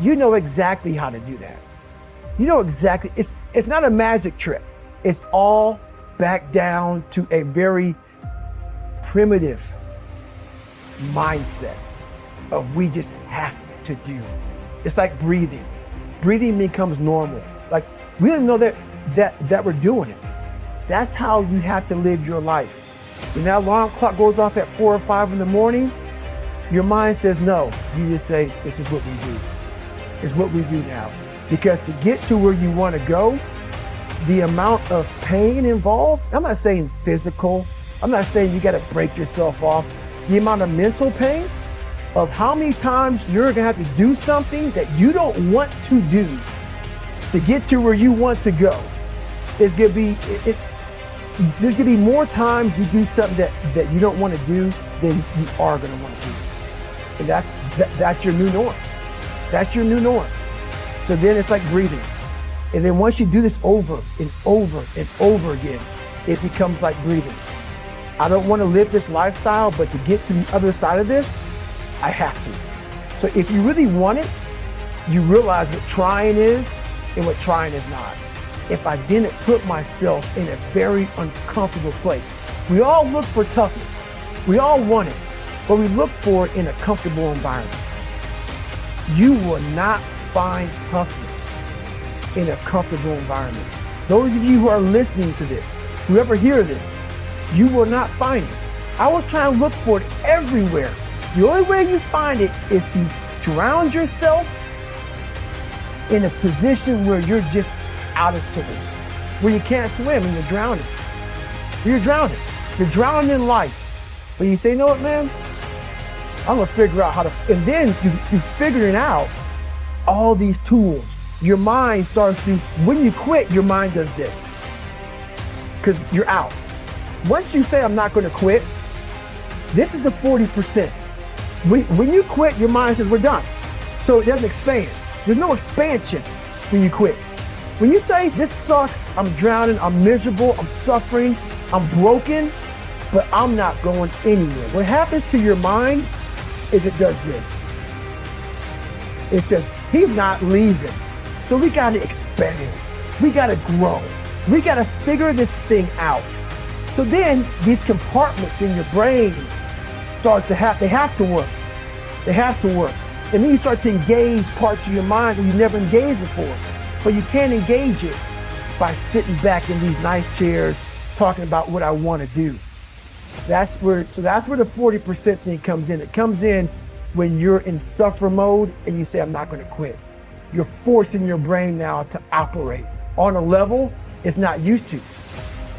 you know exactly how to do that. You know exactly, it's not a magic trick. It's all back down to a very primitive mindset of we just have to do. It's like breathing. Breathing becomes normal. Like we don't know that we're doing it. That's how you have to live your life. When that alarm clock goes off at 4 or 5 in the morning, your mind says no. You just say, this is what we do. It's what we do now. Because to get to where you want to go, the amount of pain involved, I'm not saying physical, I'm not saying you got to break yourself off. The amount of mental pain of how many times you're gonna have to do something that you don't want to do to get to where you want to go is gonna be, there's gonna be more times you do something that you don't want to do than you are gonna want to do. And that's your new norm. That's your new norm. So then it's like breathing. And then once you do this over and over and over again, it becomes like breathing. I don't want to live this lifestyle, but to get to the other side of this, I have to. So if you really want it, you realize what trying is and what trying is not. If I didn't put myself in a very uncomfortable place, we all look for toughness. We all want it, but we look for it in a comfortable environment. You will not find toughness in a comfortable environment. Those of you who are listening to this, whoever hear this, you will not find it. I was trying to look for it everywhere. The only way you find it is to drown yourself in a position where you're just out of sorts, where you can't swim and you're drowning. You're drowning. You're drowning in life. But you say, you know what, man? I'm gonna figure out how to, and then you figuring out all these tools. Your mind starts to, when you quit, your mind does this, because you're out. Once you say, I'm not gonna quit, this is the 40%. When you quit, your mind says, we're done. So it doesn't expand. There's no expansion when you quit. When you say, this sucks, I'm drowning, I'm miserable, I'm suffering, I'm broken, but I'm not going anywhere. What happens to your mind is it does this. It says, he's not leaving. So we gotta expand. We gotta grow. We gotta figure this thing out. So then these compartments in your brain start to they have to work. They have to work. And then you start to engage parts of your mind that you never engaged before. But you can't engage it by sitting back in these nice chairs talking about what I want to do. That's where the 40% thing comes in. It comes in when you're in suffer mode and you say, I'm not going to quit. You're forcing your brain now to operate on a level it's not used to.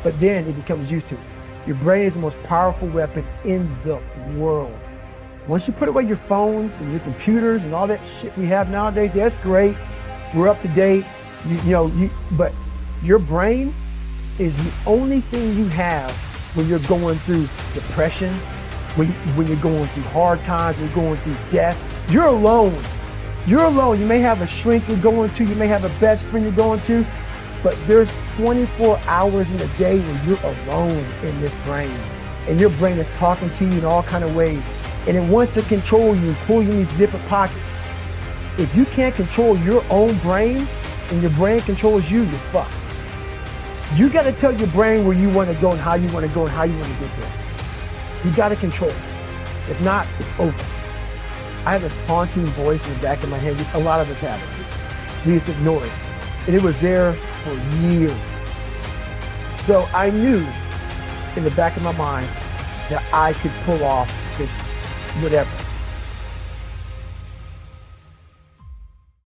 But then it becomes used to it. Your brain is the most powerful weapon in the world. Once you put away your phones and your computers and all that shit we have nowadays, that's great. We're up to date, but your brain is the only thing you have when you're going through depression, when you're going through hard times, when you're going through death. You're alone. You're alone. You may have a shrink you're going to, you may have a best friend you're going to, but there's 24 hours in a day where you're alone in this brain. And your brain is talking to you in all kinds of ways. And it wants to control you and pull you in these different pockets. If you can't control your own brain and your brain controls you, you're fucked. You gotta tell your brain where you wanna go and how you wanna go and how you wanna get there. You gotta control it. If not, it's over. I have this haunting voice in the back of my head. A lot of us have it. We just ignore it. And it was there for years. So I knew in the back of my mind that I could pull off this whatever.